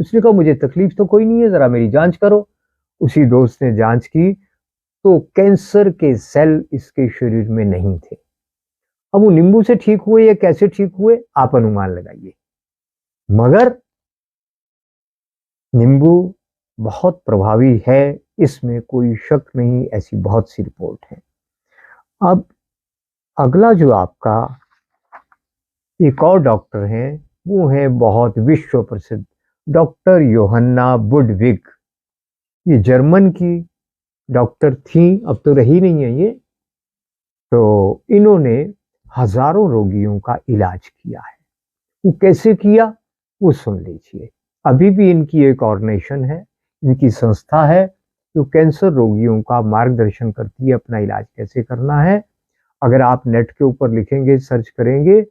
उसने कहा मुझे तकलीफ तो कोई नहीं है, जरा मेरी जांच करो। उसी दोस्त ने जांच की तो कैंसर के सेल इसके शरीर में नहीं थे। अब वो नींबू से ठीक हुए या कैसे ठीक हुए आप अनुमान लगाइए, मगर नींबू बहुत प्रभावी है, इसमें कोई शक नहीं। ऐसी बहुत सी रिपोर्ट है। अब अगला जो आपका एक और डॉक्टर हैं, वो है बहुत विश्व प्रसिद्ध डॉक्टर योहन्ना बुडविग। ये जर्मन की डॉक्टर थी, अब तो रही नहीं है ये। तो इन्होंने हजारों रोगियों का इलाज किया है। वो कैसे किया वो सुन लीजिए। अभी भी इनकी एक ऑर्गेनाइजेशन है, इनकी संस्था है जो कैंसर रोगियों का मार्गदर्शन करती है अपना इलाज कैसे करना है। अगर आप नेट के ऊपर लिखेंगे, सर्च करेंगे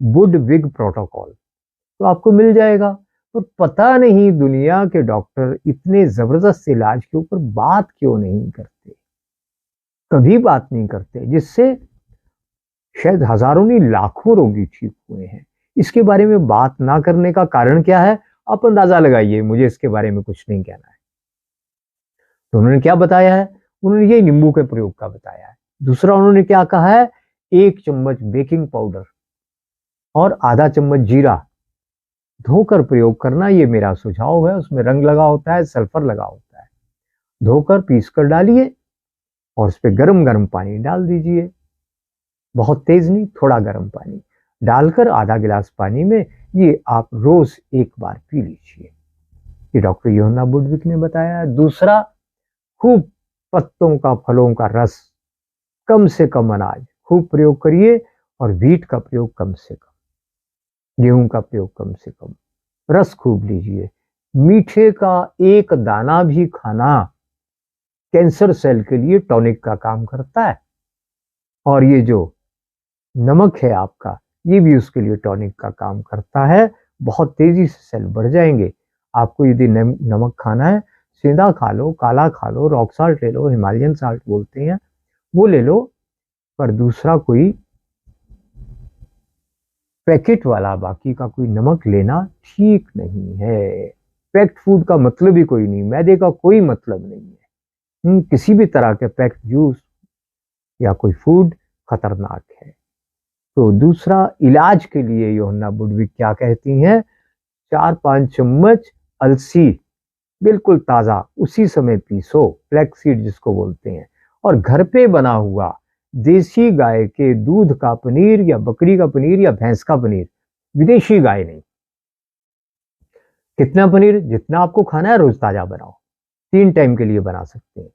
बुडविग प्रोटोकॉल, तो आपको मिल जाएगा। पर पता नहीं दुनिया के डॉक्टर इतने जबरदस्त इलाज के ऊपर बात क्यों नहीं करते, कभी बात नहीं करते, जिससे शायद हजारों नहीं लाखों रोगी ठीक हुए हैं। इसके बारे में बात ना करने का कारण क्या है आप अंदाजा लगाइए, मुझे इसके बारे में कुछ नहीं कहना है। तो उन्होंने क्या बताया है, उन्होंने ये नींबू के प्रयोग का बताया है। दूसरा उन्होंने क्या कहा है, 1 चम्मच बेकिंग पाउडर और आधा चम्मच जीरा धोकर प्रयोग करना, ये मेरा सुझाव है। उसमें रंग लगा होता है, सल्फर लगा होता है। धोकर पीस कर डालिए और उस पर गर्म गर्म पानी डाल दीजिए, बहुत तेज नहीं, थोड़ा गर्म पानी डालकर आधा गिलास पानी में ये आप रोज एक बार पी लीजिए। ये डॉक्टर योहन्ना बुडविक ने बताया है। दूसरा, खूब पत्तों का, फलों का रस, कम से कम अनाज खूब प्रयोग करिए और व्हीट का प्रयोग कम से कम, गेहूं का प्रयोग कम से कम, रस खूब लीजिए। मीठे का एक दाना भी खाना कैंसर सेल के लिए टॉनिक का काम करता है, और ये जो नमक है आपका, ये भी उसके लिए टॉनिक का काम करता है। बहुत तेजी से सेल बढ़ जाएंगे। आपको यदि नमक खाना है, सीधा खा लो, काला खा लो, रॉक साल्ट ले लो, हिमालयन साल्ट बोलते हैं वो ले लो, पर दूसरा कोई पैकेट वाला बाकी का कोई नमक लेना ठीक नहीं है। पैक्ड फूड का मतलब ही कोई नहीं, मैदे का कोई मतलब नहीं है। किसी भी तरह के पैक्ड जूस या कोई फूड खतरनाक है। तो दूसरा, इलाज के लिए योहन्ना बुडविक क्या कहती हैं, 4-5 चम्मच अलसी बिल्कुल ताजा उसी समय पीसो, फ्लैक्स सीड जिसको बोलते हैं, और घर पे बना हुआ देसी गाय के दूध का पनीर या बकरी का पनीर या भैंस का पनीर, विदेशी गाय नहीं। कितना पनीर, जितना आपको खाना है रोज ताजा बनाओ, 3 टाइम के लिए बना सकते हैं।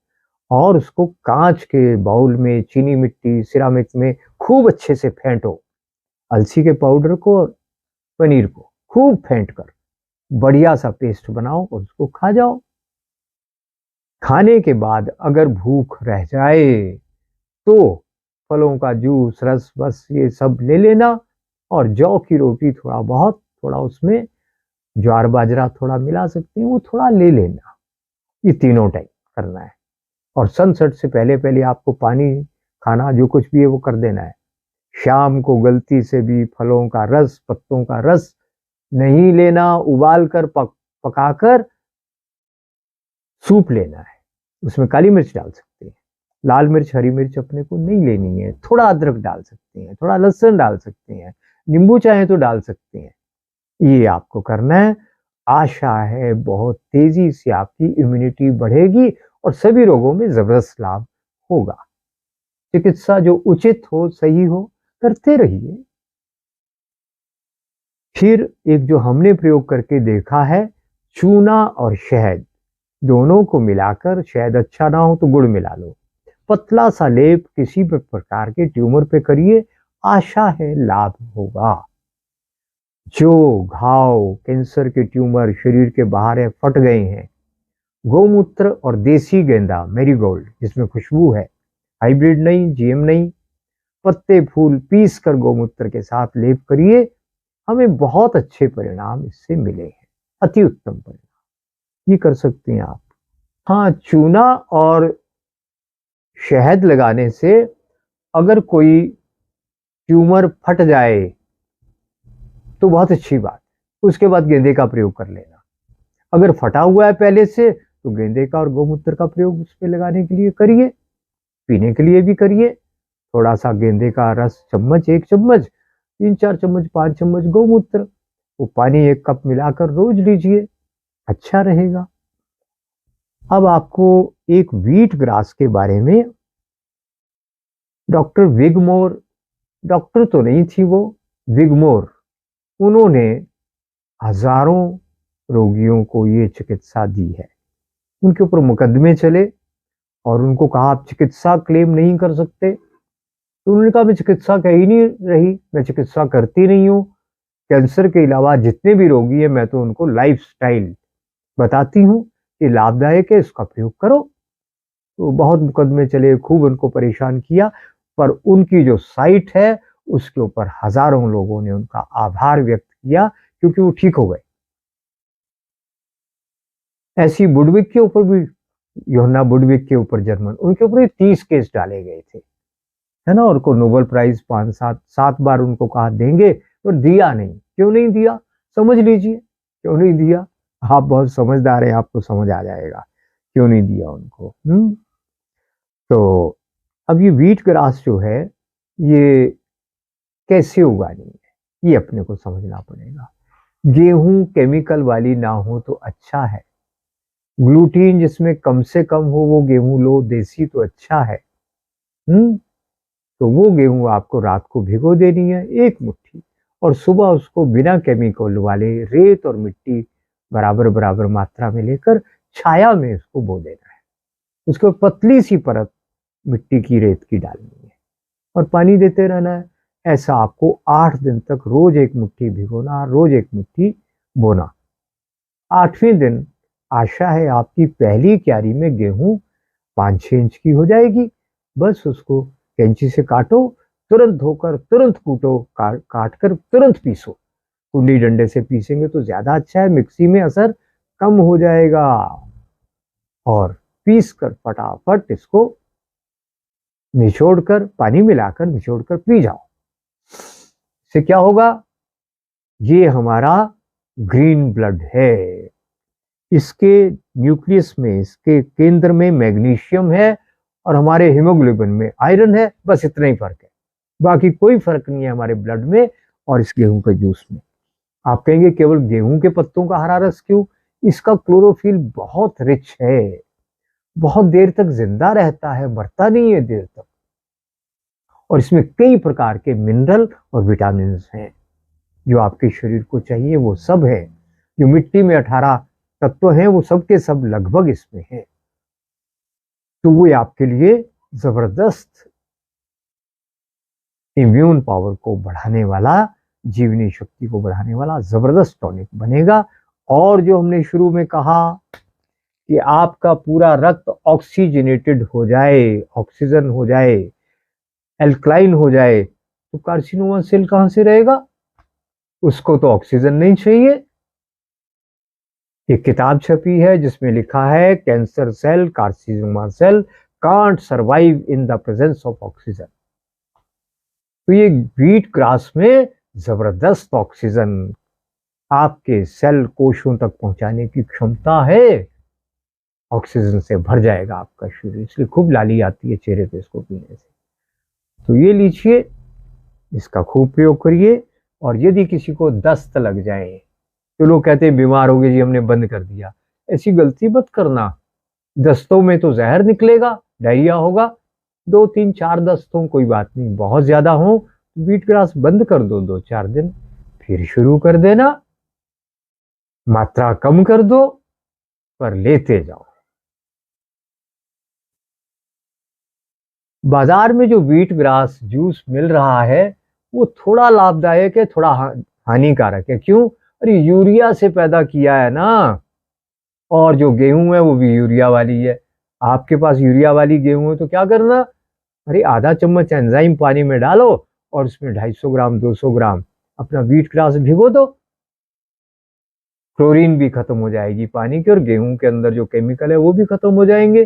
और उसको कांच के बाउल में, चीनी मिट्टी सिरामिक में खूब अच्छे से फेंटो। अलसी के पाउडर को और पनीर को खूब फेंट कर बढ़िया सा पेस्ट बनाओ और उसको खा जाओ। खाने के बाद अगर भूख रह जाए तो फलों का जूस, रस, बस ये सब ले लेना, और जौ की रोटी थोड़ा बहुत, थोड़ा उसमें ज्वार बाजरा थोड़ा मिला सकते हैं, वो थोड़ा ले लेना। ये तीनों टाइम करना है। और सनसेट से पहले पहले आपको पानी, खाना जो कुछ भी है वो कर देना है। शाम को गलती से भी फलों का रस, पत्तों का रस नहीं लेना। उबाल कर पकाकर सूप लेना है। उसमें काली मिर्च डाल सकते हैं, लाल मिर्च, हरी मिर्च अपने को नहीं लेनी है। थोड़ा अदरक डाल सकते हैं, थोड़ा लहसुन डाल सकते हैं, नींबू चाहे तो डाल सकते हैं। ये आपको करना है। आशा है बहुत तेजी से आपकी इम्यूनिटी बढ़ेगी और सभी रोगों में जबरदस्त लाभ होगा। चिकित्सा जो उचित हो, सही हो, करते रहिए। फिर एक जो हमने प्रयोग करके देखा है, चूना और शहद दोनों को मिलाकर, शहद अच्छा ना हो तो गुड़ मिला लो, पतला सा लेप किसी भी प्रकार के ट्यूमर पे करिए, आशा है लाभ होगा। जो घाव, कैंसर के ट्यूमर शरीर के बाहर है, फट गए हैं, गोमूत्र और देसी गेंदा मैरीगोल्ड जिसमें खुशबू है, हाइब्रिड नहीं, जीएम नहीं, पत्ते फूल पीस कर गोमूत्र के साथ लेप करिए। हमें बहुत अच्छे परिणाम इससे मिले हैं, अति उत्तम परिणाम। ये कर सकते हैं आप। हाँ, चूना और शहद लगाने से अगर कोई ट्यूमर फट जाए तो बहुत अच्छी बात, उसके बाद गेंदे का प्रयोग कर लेना। अगर फटा हुआ है पहले से तो गेंदे का और गौमूत्र का प्रयोग उस पर लगाने के लिए करिए, पीने के लिए भी करिए। थोड़ा सा गेंदे का रस चम्मच, 1 चम्मच, 3-4 चम्मच, 5 चम्मच गौमूत्र, वो पानी 1 कप मिलाकर रोज लीजिए, अच्छा रहेगा। अब आपको एक व्हीट ग्रास के बारे में डॉक्टर विगमोर, डॉक्टर तो नहीं थी वो, विगमोर, उन्होंने हजारों रोगियों को ये चिकित्सा दी है। उनके ऊपर मुकदमे चले और उनको कहा आप चिकित्सा क्लेम नहीं कर सकते, तो उन्होंने कहा मैं चिकित्सा कह ही नहीं रही, मैं चिकित्सा करती नहीं हूँ। कैंसर के अलावा जितने भी रोगी हैं मैं तो उनको लाइफस्टाइल बताती हूँ कि लाभदायक है, इसका प्रयोग करो। तो बहुत मुकदमे चले, खूब उनको परेशान किया, पर उनकी जो साइट है उसके ऊपर हजारों लोगों ने उनका आभार व्यक्त किया क्योंकि वो ठीक हो गए। ऐसी बुडविक के ऊपर भी, योहन्ना बुडविक के ऊपर जर्मन, उनके ऊपर 30 केस डाले गए थे, है ना। और को नोबेल प्राइज 5-7 बार उनको कहा देंगे, तो दिया नहीं। क्यों नहीं दिया, समझ लीजिए क्यों नहीं दिया। आप बहुत समझदार हैं, आपको समझ आ जाएगा क्यों नहीं दिया उनको। तो अब ये व्हीट ग्रास जो है ये कैसे उगानी है, ये अपने को समझना पड़ेगा। गेहूं केमिकल वाली ना हो तो अच्छा है, ग्लूटीन जिसमें कम से कम हो वो गेहूं लो, देसी तो अच्छा है। तो वो गेहूं आपको रात को भिगो देनी है 1 मुट्ठी, और सुबह उसको बिना केमिकल वाले रेत और मिट्टी बराबर बराबर मात्रा में लेकर छाया में उसको बो देना है। उसको पतली सी परत मिट्टी की, रेत की डालनी है और पानी देते रहना है। ऐसा आपको 8 दिन तक रोज 1 मुट्ठी भिगोना, रोज 1 मुट्ठी बोना। 8वें दिन आशा है आपकी पहली क्यारी में गेहूं 5-6 इंच की हो जाएगी। बस उसको कैंची से काटो, तुरंत धोकर तुरंत कूटो, काट कर तुरंत पीसो। कुंडी डंडे से पीसेंगे तो ज्यादा अच्छा है, मिक्सी में असर कम हो जाएगा। और पीस कर फटाफट इसको निचोड़कर, पानी मिलाकर निचोड़कर पी जाओ। इससे क्या होगा, ये हमारा ग्रीन ब्लड है। इसके न्यूक्लियस में, इसके केंद्र में मैग्नीशियम है और हमारे हीमोग्लोबिन में आयरन है। बस इतना ही फर्क है, बाकी कोई फर्क नहीं है हमारे ब्लड में और इस गेहूं के जूस में। आप कहेंगे केवल गेहूं के पत्तों का हरा रस क्यों, इसका क्लोरोफिल बहुत रिच है, बहुत देर तक जिंदा रहता है, मरता नहीं है देर तक। और इसमें कई प्रकार के मिनरल और विटामिन हैं जो आपके शरीर को चाहिए, वो सब है। जो मिट्टी में 18 तत्व हैं वो सब के सब लगभग इसमें हैं। तो वो आपके लिए जबरदस्त इम्यून पावर को बढ़ाने वाला, जीवनी शक्ति को बढ़ाने वाला जबरदस्त टॉनिक बनेगा। और जो हमने शुरू में कहा कि आपका पूरा रक्त ऑक्सीजनेटेड हो जाए, ऑक्सीजन हो जाए, एल्कलाइन हो जाए, तो कार्सिनोमा सेल कहां से रहेगा, उसको तो ऑक्सीजन नहीं चाहिए। एक किताब छपी है जिसमें लिखा है cancer cell, carcinoma cell can't survive in the presence of oxygen. तो ये व्हीट ग्रास में जबरदस्त ऑक्सीजन आपके सेल कोशों तक पहुंचाने की क्षमता है। ऑक्सीजन से भर जाएगा आपका शरीर, इसलिए खूब लाली आती है चेहरे पे इसको पीने से। तो ये लीजिए, इसका खूब प्रयोग करिए। और यदि किसी को दस्त लग जाए, तो लोग कहते हैं बीमार हो गए जी, हमने बंद कर दिया। ऐसी गलती मत करना, दस्तों में तो जहर निकलेगा, डायरिया होगा। 2-3-4 दस्त हो कोई बात नहीं, बहुत ज्यादा हो तो व्हीट ग्रास बंद कर दो 2-4 दिन, फिर शुरू कर देना। मात्रा कम कर दो पर लेते जाओ। बाजार में जो व्हीट ग्रास जूस मिल रहा है वो थोड़ा लाभदायक है, थोड़ा हानिकारक है। क्यों, अरे यूरिया से पैदा किया है ना, और जो गेहूं है वो भी यूरिया वाली है। आपके पास यूरिया वाली गेहूं है तो क्या करना, अरे आधा चम्मच एंजाइम पानी में डालो और उसमें 250 ग्राम 200 ग्राम अपना व्हीट ग्रास भिगो दो। क्लोरीन भी खत्म हो जाएगी पानी की और गेहूं के अंदर जो केमिकल है वो भी खत्म हो जाएंगे।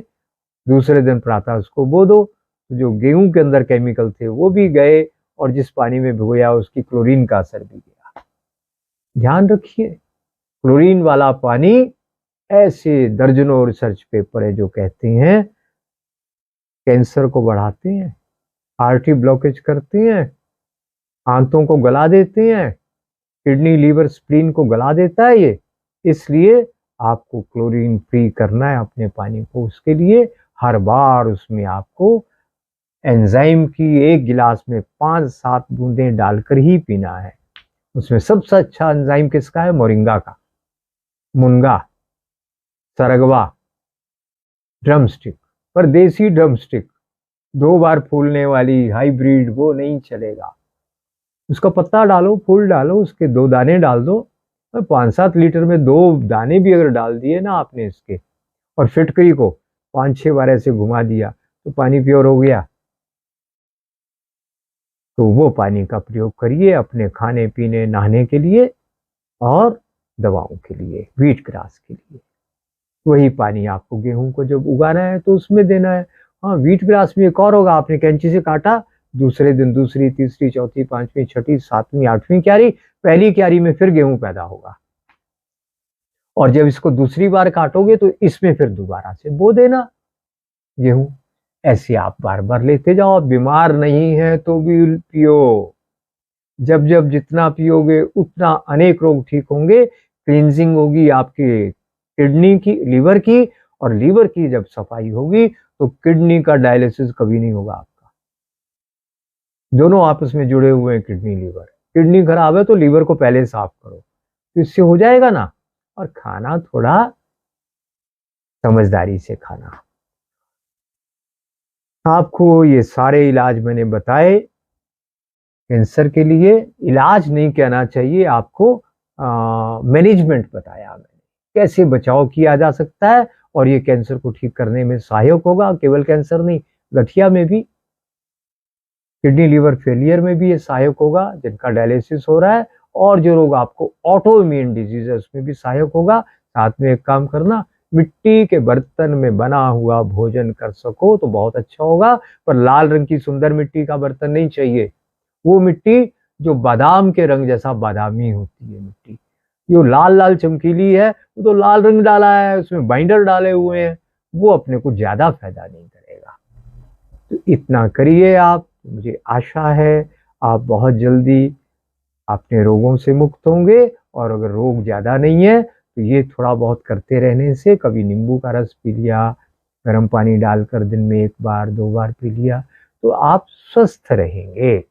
दूसरे दिन प्रातः उसको बो दो, तो जो गेहूं के अंदर केमिकल थे वो भी गए और जिस पानी में भिगोया उसकी क्लोरीन का असर भी गया। ध्यान रखिए, क्लोरीन वाला पानी ऐसे दर्जनों रिसर्च पेपर है जो कहते हैं कैंसर को बढ़ाते हैं, आर्टरी ब्लॉकेज करते हैं, आंतों को गला देते हैं, किडनी लीवर स्प्लीन को गला देता है ये। इसलिए आपको क्लोरीन फ्री करना है अपने पानी को। उसके लिए हर बार उसमें आपको एंजाइम की एक गिलास में 5-7 बूंदें डालकर ही पीना है। उसमें सबसे अच्छा एंजाइम किसका है? मोरिंगा का, मुनगा, सरगवा, ड्रमस्टिक। पर देसी ड्रमस्टिक 2 बार फूलने वाली हाइब्रिड वो नहीं चलेगा। उसका पत्ता डालो, फूल डालो, उसके 2 दाने डाल दो। 5-7 लीटर में 2 दाने भी अगर डाल दिए ना आपने इसके, और फिटकरी को 5-6 बार ऐसे घुमा दिया, तो पानी प्योर हो गया। तो वो पानी का प्रयोग करिए अपने खाने पीने नहाने के लिए और दवाओं के लिए, वीट ग्रास के लिए। वही पानी आपको गेहूं को जब उगाना है तो उसमें देना है। हाँ, वीट ग्रास में एक और होगा, आपने कैंची से काटा, दूसरे दिन दूसरी, तीसरी, चौथी, पांचवी, छठी, सातवीं, आठवीं क्यारी, पहली क्यारी में फिर गेहूं पैदा होगा। और जब इसको दूसरी बार काटोगे तो इसमें फिर दोबारा से बो देना गेहूं। ऐसे आप बार बार लेते जाओ। बीमार नहीं है तो भी पियो। जब जब जितना पियोगे उतना अनेक रोग ठीक होंगे। क्लींजिंग होगी आपके किडनी की, लीवर की, और लीवर की जब सफाई होगी तो किडनी का डायलिसिस कभी नहीं होगा आपका। दोनों आपस में जुड़े हुए हैं, किडनी लीवर। किडनी खराब है तो लीवर को पहले साफ करो, तो इससे हो जाएगा ना। और खाना थोड़ा समझदारी से खाना। आपको ये सारे इलाज मैंने बताए कैंसर के लिए। इलाज नहीं कहना चाहिए आपको, मैनेजमेंट बताया मैंने, कैसे बचाव किया जा सकता है और ये कैंसर को ठीक करने में सहायक होगा। केवल कैंसर नहीं, गठिया में भी, किडनी लीवर फेलियर में भी ये सहायक होगा जिनका डायलिसिस हो रहा है। और जो रोग आपको ऑटो इम्यून डिजीज है उसमें भी सहायक होगा। साथ में एक काम करना, मिट्टी के बर्तन में बना हुआ भोजन कर सको तो बहुत अच्छा होगा। पर लाल रंग की सुंदर मिट्टी का बर्तन नहीं चाहिए। वो मिट्टी जो बादाम के रंग जैसा बादामी होती है मिट्टी, जो लाल लाल चमकीली है, वो तो लाल रंग डाला है, उसमें बाइंडर डाले हुए हैं, वो अपने को ज्यादा फायदा नहीं करेगा। तो इतना करिए आप। मुझे आशा है आप बहुत जल्दी अपने रोगों से मुक्त होंगे। और अगर रोग ज्यादा नहीं है तो ये थोड़ा बहुत करते रहने से, कभी नींबू का रस पी लिया, गर्म पानी डालकर दिन में 1 बार 2 बार पी लिया, तो आप स्वस्थ रहेंगे।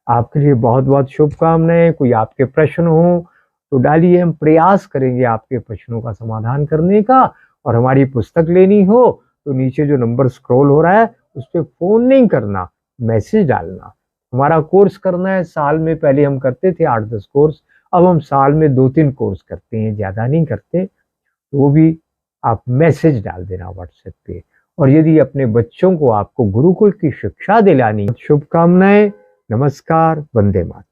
आपके लिए बहुत बहुत शुभकामनाएं। कोई आपके प्रश्न हो तो डालिए, हम प्रयास करेंगे आपके प्रश्नों का समाधान करने का। और हमारी पुस्तक लेनी हो तो नीचे जो नंबर स्क्रॉल हो रहा है उस पर फोन नहीं करना, मैसेज डालना। हमारा कोर्स करना है साल में, पहले हम करते थे 8-10 कोर्स, अब हम साल में 2-3 कोर्स करते हैं, ज़्यादा नहीं करते। तो वो भी आप मैसेज डाल देना व्हाट्सएप पे। और यदि अपने बच्चों को आपको गुरुकुल की शिक्षा दिलानी, शुभकामनाएं। नमस्कार, वंदे मातरम।